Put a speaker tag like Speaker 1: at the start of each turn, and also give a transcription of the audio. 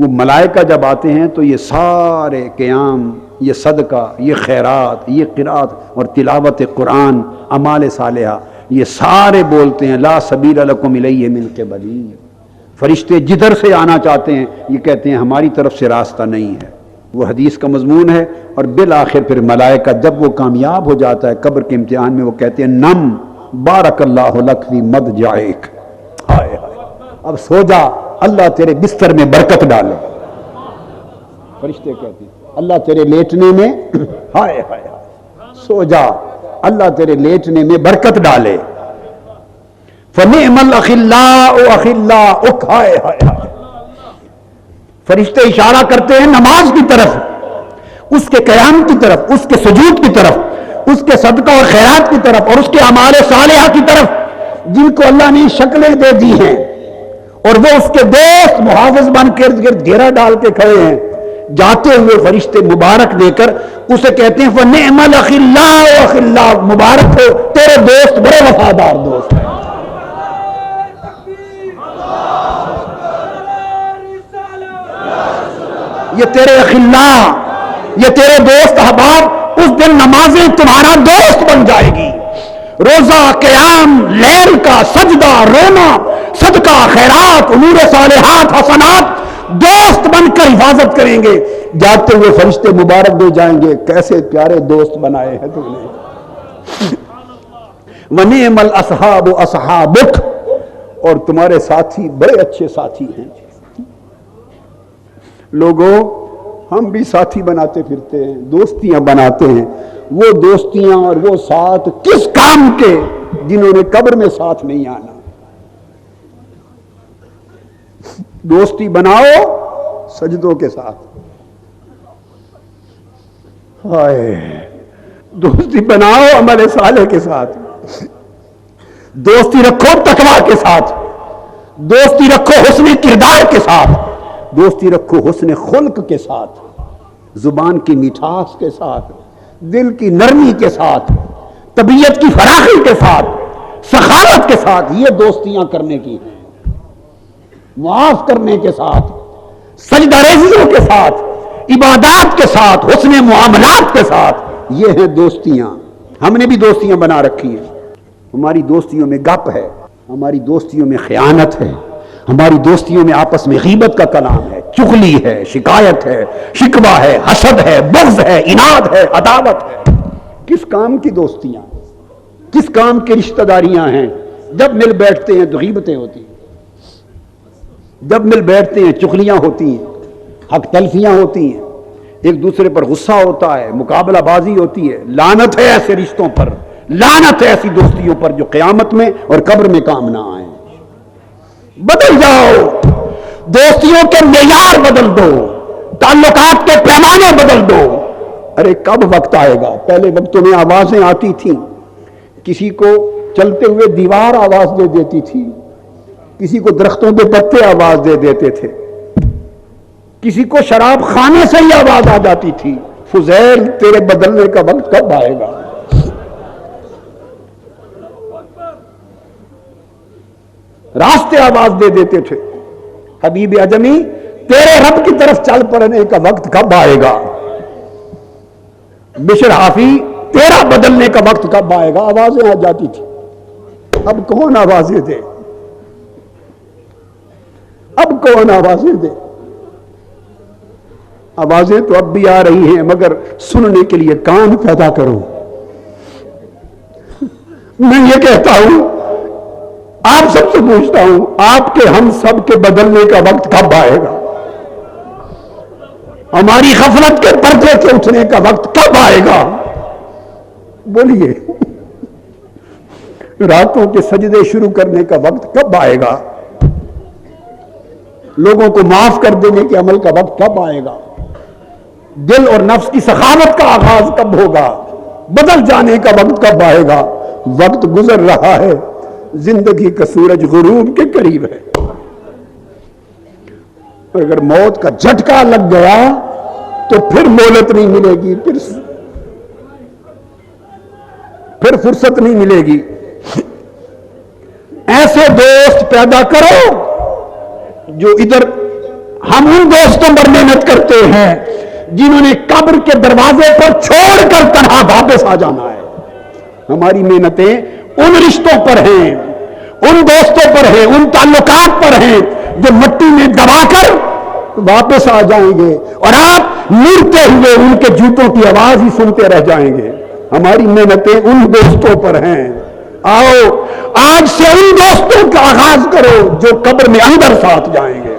Speaker 1: وہ ملائکہ جب آتے ہیں تو یہ سارے قیام، یہ صدقہ، یہ خیرات، یہ قرات اور تلاوت قرآن، اعمال صالحہ، یہ سارے بولتے ہیں لا سبیل لکم الیہ من قبلی۔ فرشتے جدھر سے آنا چاہتے ہیں یہ کہتے ہیں ہماری طرف سے راستہ نہیں ہے۔ وہ حدیث کا مضمون ہے۔ اور بالآخر پھر ملائکہ جب وہ کامیاب ہو جاتا ہے قبر کے امتحان میں، وہ کہتے ہیں نم بارک اللہ لک فی مضجعک، ہائے ہائے اب سو جا، اللہ تیرے بستر میں برکت ڈالے۔ فرشتے کہتے ہیں اللہ تیرے لیٹنے میں ہائے ہائے سو جا، اللہ تیرے لیٹنے میں برکت ڈالے۔ فنعم الاخلاء اخلاؤک، ہائے ہائے ہائے فرشتے اشارہ کرتے ہیں نماز کی طرف، اس کے قیام کی طرف، اس کے سجود کی طرف، اس کے صدقہ اور خیرات کی طرف، اور اس کے اعمال صالحہ کی طرف جن کو اللہ نے شکلیں دے دی ہیں، اور وہ اس کے دوست محافظ بن کے ارد گھیرا ڈال کے کھڑے ہیں۔ جاتے ہوئے فرشتے مبارک دے کر اسے کہتے ہیں فنعم الاخلاء اخلاء، مبارک ہو تیرے دوست بڑے وفادار دوست ہیں۔ یہ تیرے اخلاء، یہ تیرے دوست احباب، اس دن نمازیں تمہارا دوست بن جائے گی۔ روزہ، قیام، لیل کا سجدہ، رونا، صدقہ، خیرات، امور صالحات، حسنات دوست بن کر حفاظت کریں گے۔ جاتے ہوئے فرشتے مبارک دے جائیں گے کیسے پیارے دوست بنائے ہیں تم نے۔ وَنِعْمَ الْأَصْحَابُ أَصْحَابُكَ، اور تمہارے ساتھی بڑے اچھے ساتھی ہیں۔ لوگوں ہم بھی ساتھی بناتے پھرتے ہیں، دوستیاں بناتے ہیں، وہ دوستیاں اور وہ ساتھ کس کام کے جنہوں نے قبر میں ساتھ نہیں آنا۔ دوستی بناؤ سجدوں کے ساتھ، ہائے دوستی بناؤ عمل صالح کے ساتھ، دوستی رکھو تقویٰ کے ساتھ، دوستی رکھو حسن کردار کے ساتھ، دوستی رکھو حسن خلق کے ساتھ، زبان کی مٹھاس کے ساتھ، دل کی نرمی کے ساتھ، طبیعت کی فراخی کے ساتھ، سخاوت کے ساتھ، یہ دوستیاں کرنے کی ہیں۔ معاف کرنے کے ساتھ، سجدہ ریزیوں کے ساتھ، عبادات کے ساتھ، حسن معاملات کے ساتھ، یہ ہیں دوستیاں۔ ہم نے بھی دوستیاں بنا رکھی ہیں۔ ہماری دوستیوں میں گپ ہے، ہماری دوستیوں میں خیانت ہے، ہماری دوستیوں میں آپس میں غیبت کا کلام ہے، چغلی ہے، شکایت ہے، شکوہ ہے، حسد ہے، بغض ہے، عناد ہے، عداوت ہے۔ کس کام کی دوستیاں، کس کام کی رشتہ داریاں ہیں؟ جب مل بیٹھتے ہیں تو غیبتیں ہوتی ہیں، جب مل بیٹھتے ہیں چغلیاں ہوتی ہیں، حق تلفیاں ہوتی ہیں، ایک دوسرے پر غصہ ہوتا ہے، مقابلہ بازی ہوتی ہے۔ لعنت ہے ایسے رشتوں پر، لعنت ہے ایسی دوستیوں پر جو قیامت میں اور قبر میں کام نہ آئیں۔ بدل جاؤ، دوستیوں کے معیار بدل دو، تعلقات کے پیمانے بدل دو۔ ارے کب وقت آئے گا؟ پہلے وقتوں میں آوازیں آتی تھیں، کسی کو چلتے ہوئے دیوار آواز دے دیتی تھی، کسی کو درختوں کے پتے آواز دے دیتے تھے، کسی کو شراب خانے سے ہی آواز آ جاتی تھی۔ فضیل تیرے بدلنے کا وقت کب آئے گا؟ راستے آواز دے دیتے تھے۔ حبیب اجمی تیرے رب کی طرف چل پڑنے کا وقت کب آئے گا؟ بشر حافی تیرا بدلنے کا وقت کب آئے گا؟ آوازیں آ جاتی تھی، اب کون آوازیں دے؟ اب کون آوازیں دے؟ آوازیں تو اب بھی آ رہی ہیں مگر سننے کے لیے کان پیدا کرو۔ میں یہ کہتا ہوں، آپ سب سے پوچھتا ہوں، آپ کے ہم سب کے بدلنے کا وقت کب آئے گا؟ ہماری غفلت کے پردے کے اٹھنے کا وقت کب آئے گا؟ بولیے، راتوں کے سجدے شروع کرنے کا وقت کب آئے گا؟ لوگوں کو معاف کر دینے کے عمل کا وقت کب آئے گا؟ دل اور نفس کی سخاوت کا آغاز کب ہوگا؟ بدل جانے کا وقت کب آئے گا؟ وقت گزر رہا ہے، زندگی کا سورج غروب کے قریب ہے، اگر موت کا جھٹکا لگ گیا تو پھر مہلت نہیں ملے گی، پھر فرصت نہیں ملے گی۔ ایسے دوست پیدا کرو جو ادھر ہم ان دوستوں پر محنت کرتے ہیں جنہوں نے قبر کے دروازے پر چھوڑ کر تنہا واپس آ جانا ہے. ہماری محنتیں ان رشتوں پر ہیں، ان دوستوں پر ہیں، ان تعلقات پر ہیں جو مٹی میں دبا کر واپس آ جائیں گے اور آپ مڑتے ہوئے ان کے جوتوں کی آواز ہی سنتے رہ جائیں گے. ہماری محنتیں ان دوستوں پر ہیں. آؤ آج سے ان دوستوں کا آغاز کرو جو قبر میں اندر ساتھ جائیں گے.